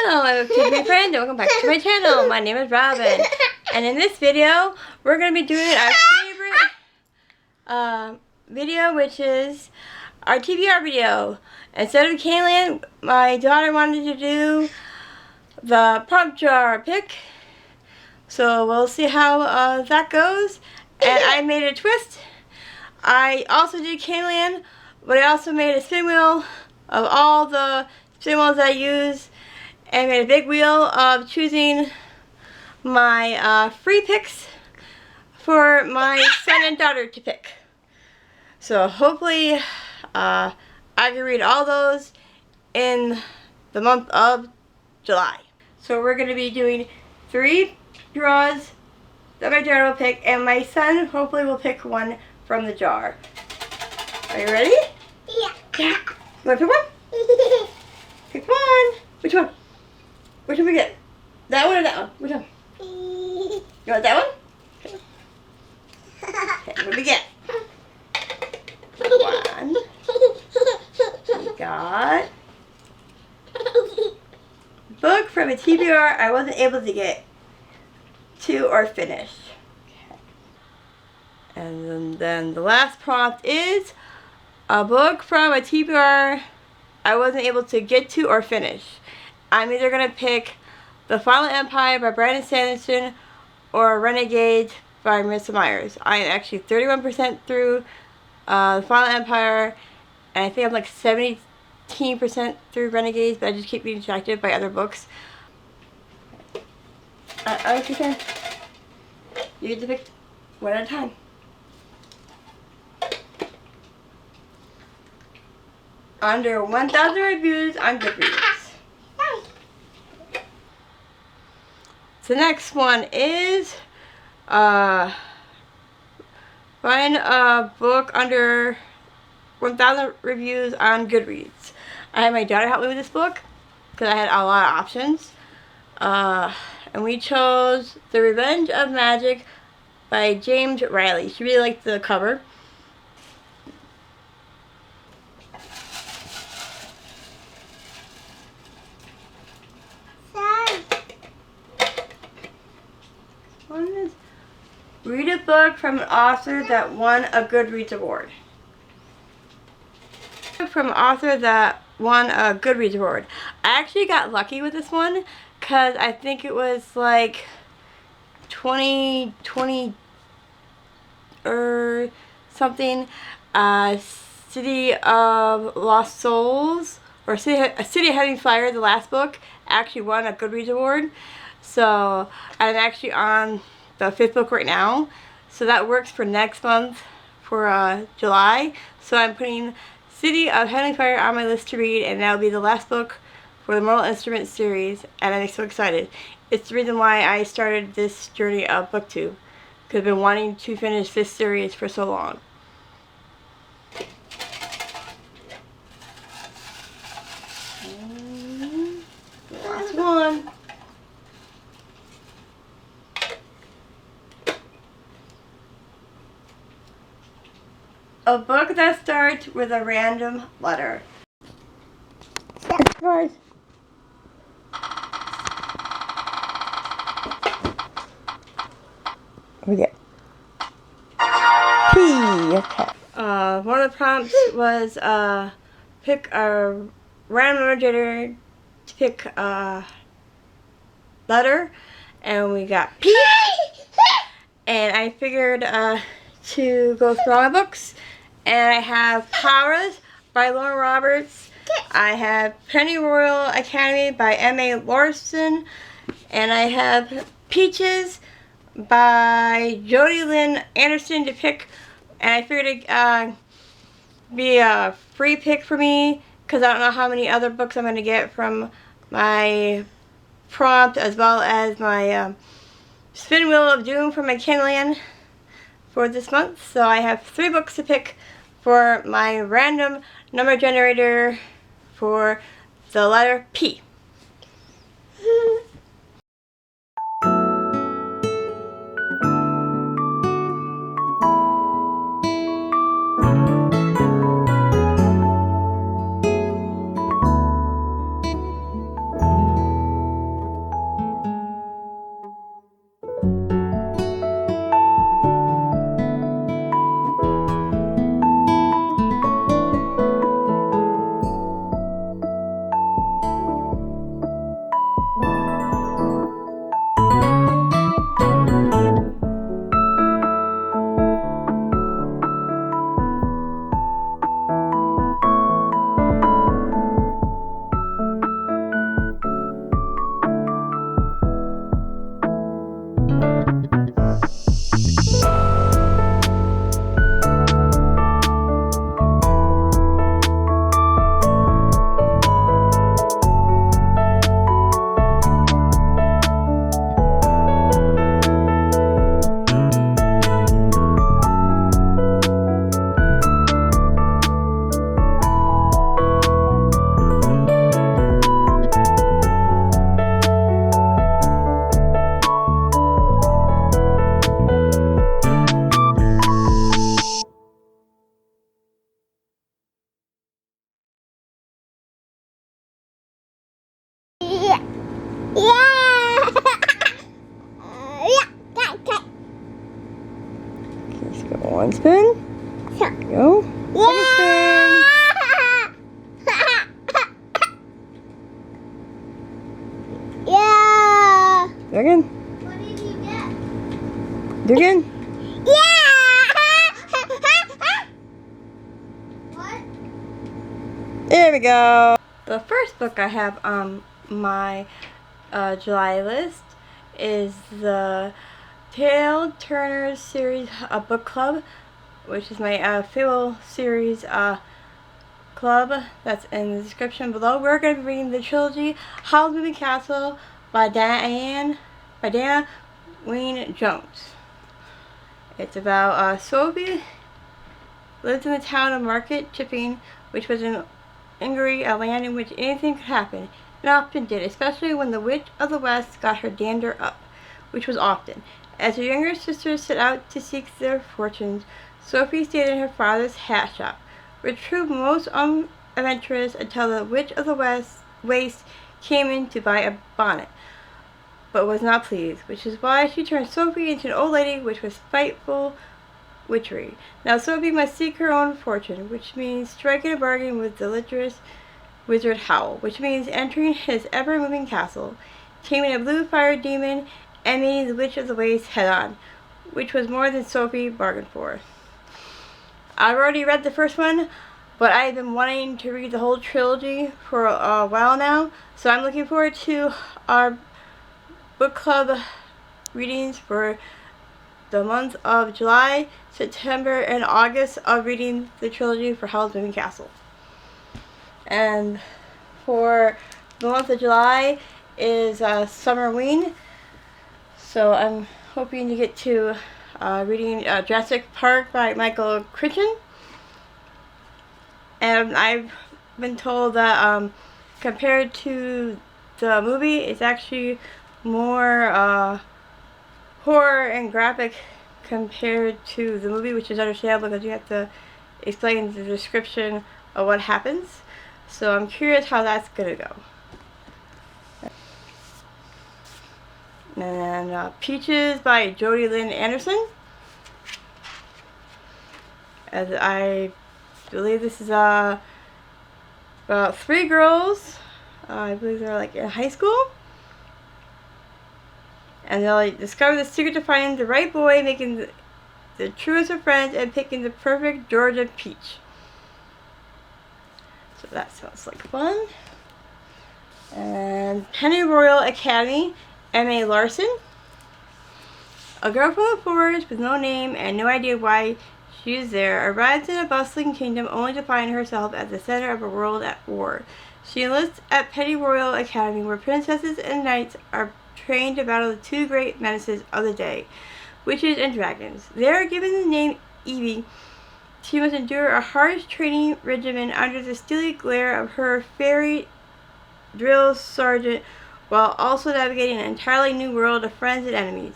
Hello, my TBR friend, and welcome back to my channel. My name is Robin, and in this video, we're going to be doing our favorite video, which is our TBR video. Instead of Kaylan, my daughter wanted to do the prompt jar pick, so we'll see how that goes. And I made a twist. I also did Kaylan, but I also made a spin wheel of all the spin wheels I use, and made a big wheel of choosing my free picks for my son and daughter to pick. So hopefully I can read all those in the month of July. So we're going to be doing 3 draws that my daughter will pick, and my son hopefully will pick one from the jar. Are you ready? Yeah. Yeah. You want to pick one? Pick one. Which one? Which one we get? That one or that one? Which one? You want that one? Okay. Okay, what do we get? One. We got book from a TBR I wasn't able to get to or finish. Okay. And then the last prompt is a book from a TBR I wasn't able to get to or finish. I'm either going to pick The Final Empire by Brandon Sanderson or Renegade by Marissa Myers. I am actually 31% through The Final Empire, and I think I'm like 17% through Renegades, but I just keep being distracted by other books. Alright, your turn. You get to pick one at a time. Under 1,000 reviews on Goodreads. The next one is find a book under 1,000 reviews on Goodreads. I had my daughter help me with this book because I had a lot of options. And we chose The Revenge of Magic by James Riley. She really liked the cover. One is read a book from an author that won a Goodreads award. From an author that won a Goodreads award. I actually got lucky with this one because I think it was like 2020 or something. City of Lost Souls, or City of Heavenly Fire, the last book, actually won a Goodreads award. So I'm actually on the 5th book right now. So that works for next month, for July. So I'm putting City of Heavenly Fire on my list to read, and that'll be the last book for the Mortal Instruments series, and I'm so excited. It's the reason why I started this journey of BookTube, because I've been wanting to finish this series for so long. And the last one. A book that starts with a random letter. Guys. We get P. Okay. One of the prompts was pick a random number generator to pick a letter, and we got P. And I figured to go through all my books, and I have Powers by Lauren Roberts. I have Pennyroyal Academy by M.A. Larson, and I have Peaches by Jody Lynn Anderson to pick, and I figured it'd be a free pick for me because I don't know how many other books I'm going to get from my prompt, as well as my spin wheel of doom from my Kindle for this month. So I have 3 books to pick for my random number generator for the letter P. Yeah. Let's go one spin. Go. Second spin. Yeah. Do again. What did you get? Do again. Yeah. What? There we go. The first book I have on my July list is the Tale Turner series book club, which is my Fable series club that's in the description below. We're going to be reading the trilogy Howl's Moving Castle by Dana Wynne Jones. It's about Sophie lives in the town of Market Chipping, which was in Ingary, a land in which anything could happen. It often did, especially when the Witch of the West got her dander up, which was often. As her younger sisters set out to seek their fortunes, Sophie stayed in her father's hat shop, which proved most unadventurous until the Witch of the Waste came in to buy a bonnet, but was not pleased, which is why she turned Sophie into an old lady, which was spiteful witchery. Now Sophie must seek her own fortune, which means striking a bargain with the lecherous wizard Howl, which means entering his ever-moving castle, taming a blue fire demon, and meeting the Witch of the Waste head-on, which was more than Sophie bargained for. I've already read the first one, but I've been wanting to read the whole trilogy for a while now, so I'm looking forward to our book club readings for the month of July, September, and August of reading the trilogy for Howl's Moving Castle. And for the month of July is Summerween, so I'm hoping to get to reading Jurassic Park by Michael Crichton. And I've been told that compared to the movie, it's actually more horror and graphic compared to the movie, which is understandable because you have to explain the description of what happens. So I'm curious how that's gonna go. And Peaches by Jodi Lynn Anderson. As I believe this is about 3 girls. I believe they're like in high school. And they'll discover the secret to finding the right boy, making the truest of friends, and picking the perfect Georgia peach. So that sounds like fun. And Pennyroyal Academy, M.A. Larson. A girl from the forest with no name and no idea why she is there arrives in a bustling kingdom only to find herself at the center of a world at war. She enlists at Pennyroyal Academy, where princesses and knights are trained to battle the 2 great menaces of the day, witches and dragons. They are given the name Evie. She must endure a harsh training regimen under the steely glare of her fairy drill sergeant, while also navigating an entirely new world of friends and enemies.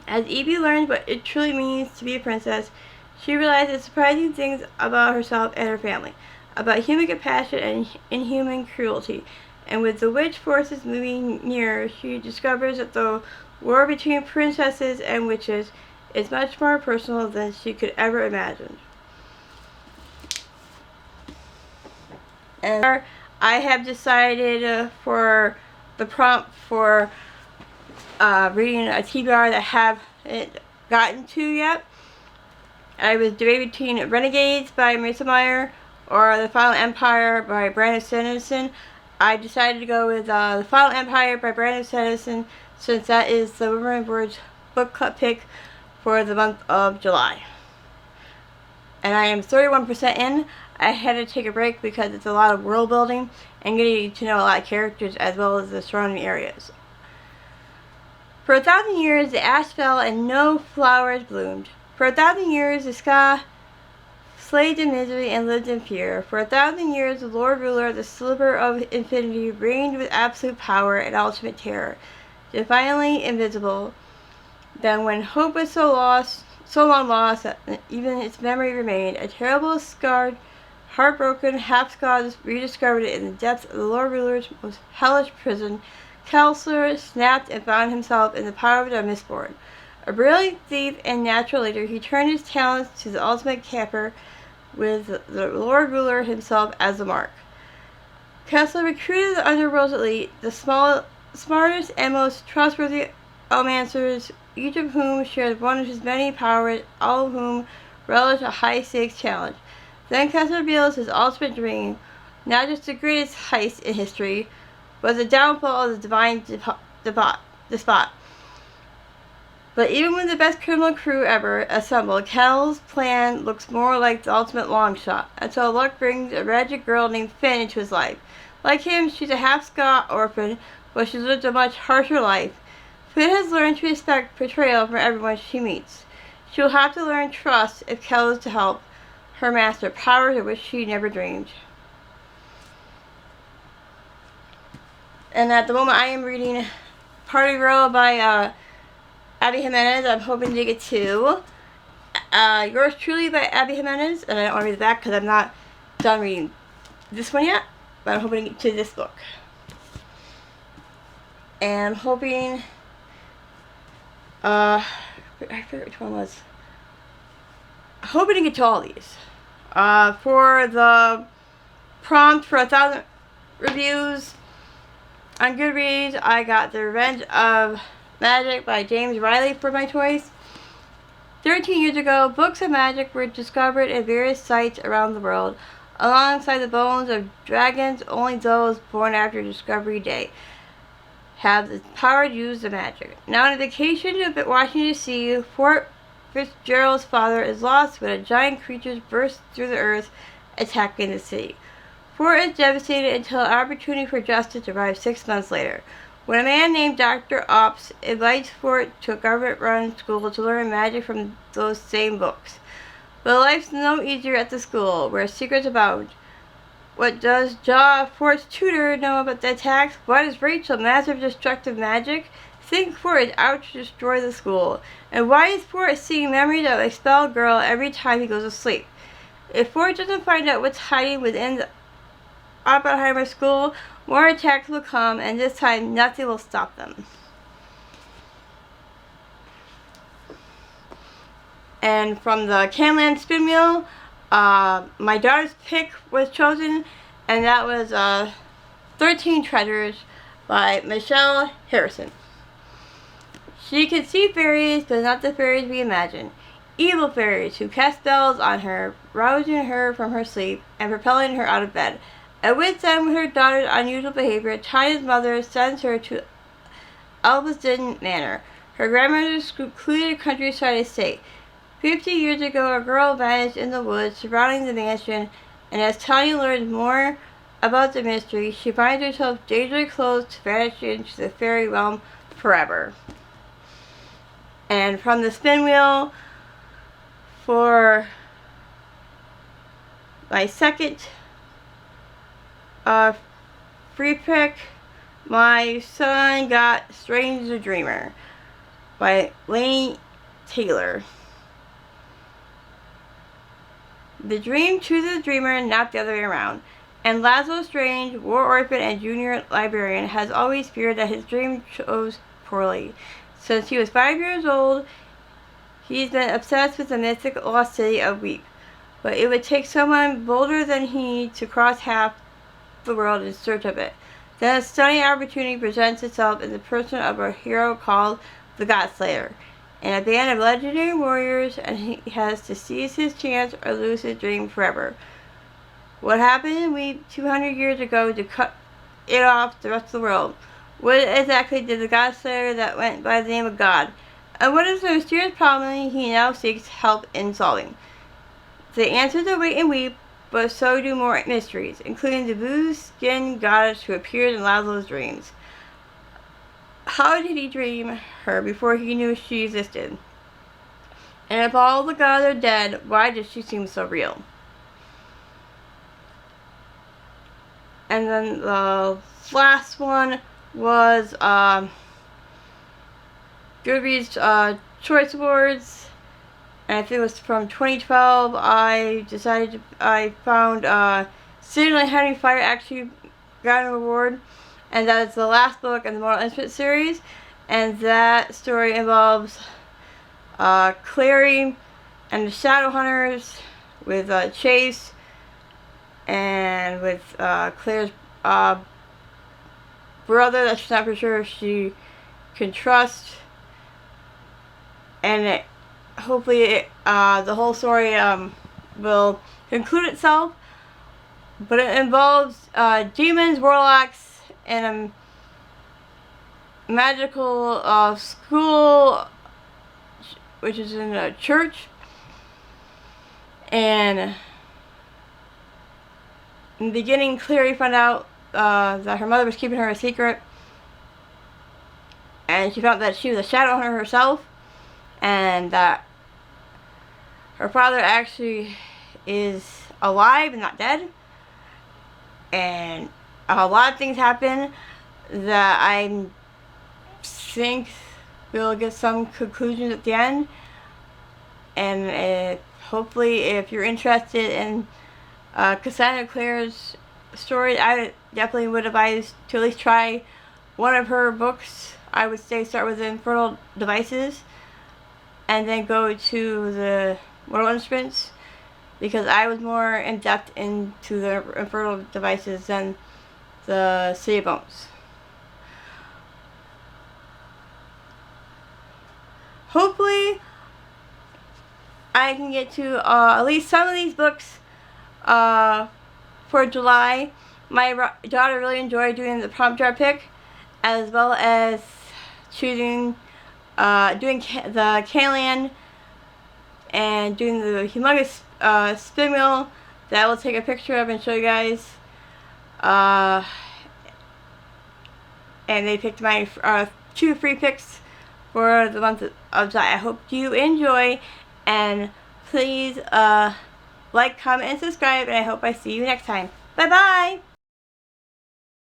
As Evie learns what it truly means to be a princess, she realizes surprising things about herself and her family, about human compassion and inhuman cruelty. And with the witch forces moving nearer, she discovers that the war between princesses and witches is much more personal than she could ever imagine. And I have decided for the prompt for reading a TBR that I haven't gotten to yet. I was debating between Renegades by Marissa Meyer or The Final Empire by Brandon Sanderson. I decided to go with The Final Empire by Brandon Sanderson, since that is the Women of Words book club pick for the month of July. And I am 31% in. I had to take a break because it's a lot of world building and getting to know a lot of characters as well as the surrounding areas. For 1,000 years the ash fell and no flowers bloomed. For 1,000 years the sky slaved in misery and lived in fear. For 1,000 years the Lord Ruler, the sliver of infinity, reigned with absolute power and ultimate terror, defiantly invisible. Then when hope was so long lost that even its memory remained, a terrible, scarred, heartbroken half-god rediscovered it in the depths of the Lord Ruler's most hellish prison, Counselor snapped and found himself in the power of the Mistborn. A brilliant thief and natural leader, he turned his talents to the ultimate capper with the Lord Ruler himself as the mark. Kessler recruited the underworld's elite, the smartest and most trustworthy almancers, each of whom shared one of his many powers, all of whom relished a high-stakes challenge. Then Kessler reveals his ultimate dream, not just the greatest heist in history, but the downfall of the divine despot. But even with the best criminal crew ever assembled, Kel's plan looks more like the ultimate long shot, until luck brings a magic girl named Finn into his life. Like him, she's a half-Scot orphan, but she's lived a much harsher life. Finn has learned to expect betrayal from everyone she meets. She will have to learn trust if Kel is to help her master powers of which she never dreamed. And at the moment I am reading Party Girl by Abby Jimenez. I'm hoping to get to Yours Truly by Abby Jimenez, and I don't want to read the back because I'm not done reading this one yet, but I'm hoping to get to this book. And I'm hoping, I forget which one was. I'm hoping to get to all these. For the prompt for 1,000 reviews on Goodreads, I got The Revenge of Magic by James Riley for my choice. 13 years ago, books of magic were discovered in various sites around the world. Alongside the bones of dragons, only those born after Discovery Day have the power to use the magic. Now on a vacation to Washington, D.C., Fort Fitzgerald's father is lost when a giant creature bursts through the earth, attacking the city. Fort is devastated until an opportunity for justice arrives 6 months later, when a man named Dr. Ops invites Fort to a government-run school to learn magic from those same books. But life's no easier at the school, where secrets abound. What does Jaw, Fort's tutor, know about the attacks? What is Rachel, massive destructive magic? Think Fort is out to destroy the school. And why is Fort seeing memories of an expelled girl every time he goes to sleep? If Fort doesn't find out what's hiding within the Oppenheimer school, more attacks will come, and this time nothing will stop them. And from the Canland Spin Wheel, my daughter's pick was chosen, and that was 13 Treasures by Michelle Harrison. She can see fairies, but not the fairies we imagine. Evil fairies who cast spells on her, rousing her from her sleep and propelling her out of bed. At wit's end with her daughter's unusual behavior, China's mother sends her to Elveston Manor, her grandmother's secluded countryside estate. 50 years ago, a girl vanished in the woods surrounding the mansion, and as Tanya learns more about the mystery, she finds herself dangerously close to vanishing into the fairy realm forever. And from the Spin Wheel, for my second free pick, my son got Strange the Dreamer by Lane Taylor. The dream chooses the dreamer, not the other way around. And Laszlo Strange, war orphan and junior librarian, has always feared that his dream chose poorly. Since he was 5 years old, he's been obsessed with the mythic lost city of Weep. But it would take someone bolder than he to cross half the world in search of it. Then a stunning opportunity presents itself in the person of a hero called the Godslayer, and a band of legendary warriors, and he has to seize his chance or lose his dream forever. What happened in Weep 200 years ago to cut it off the rest of the world? What exactly did the Godslayer that went by the name of God? And what is the mysterious problem he now seeks help in solving? The answers await in Weep, but so do more mysteries, including the blue-skinned goddess who appeared in Laszlo's dreams. How did he dream her before he knew she existed? And if all the gods are dead, why does she seem so real? And then the last one was Goodreads Choice Awards. And I think it was from 2012. I found Sidney Henry Fire actually got an award. and that is the last book in the Mortal Instruments series, and that story involves Clary and the Shadowhunters with Chase, and with Claire's brother that she's not for sure if she can trust, and hopefully the whole story will conclude itself. But it involves demons, warlocks, and a magical school, which is in a church. And in the beginning, Clary found out that her mother was keeping her a secret. And she found that she was a Shadowhunter herself. And that her father actually is alive and not dead. And a lot of things happen that I think we'll get some conclusions at the end. And hopefully, if you're interested in Cassandra Clare's story, I definitely would advise to at least try one of her books. I would say start with the Infernal Devices and then go to the Mortal Instruments, because I was more in depth into the Infernal Devices than the City of Bones. Hopefully I can get to at least some of these books for July. My daughter really enjoyed doing the prompt jar pick, as well as choosing doing the Kalian and doing the humongous spin wheel that I will take a picture of and show you guys. And they picked my 2 free picks for the month of July. I hope you enjoy, and please like, comment, and subscribe, and I hope I see you next time. Bye bye!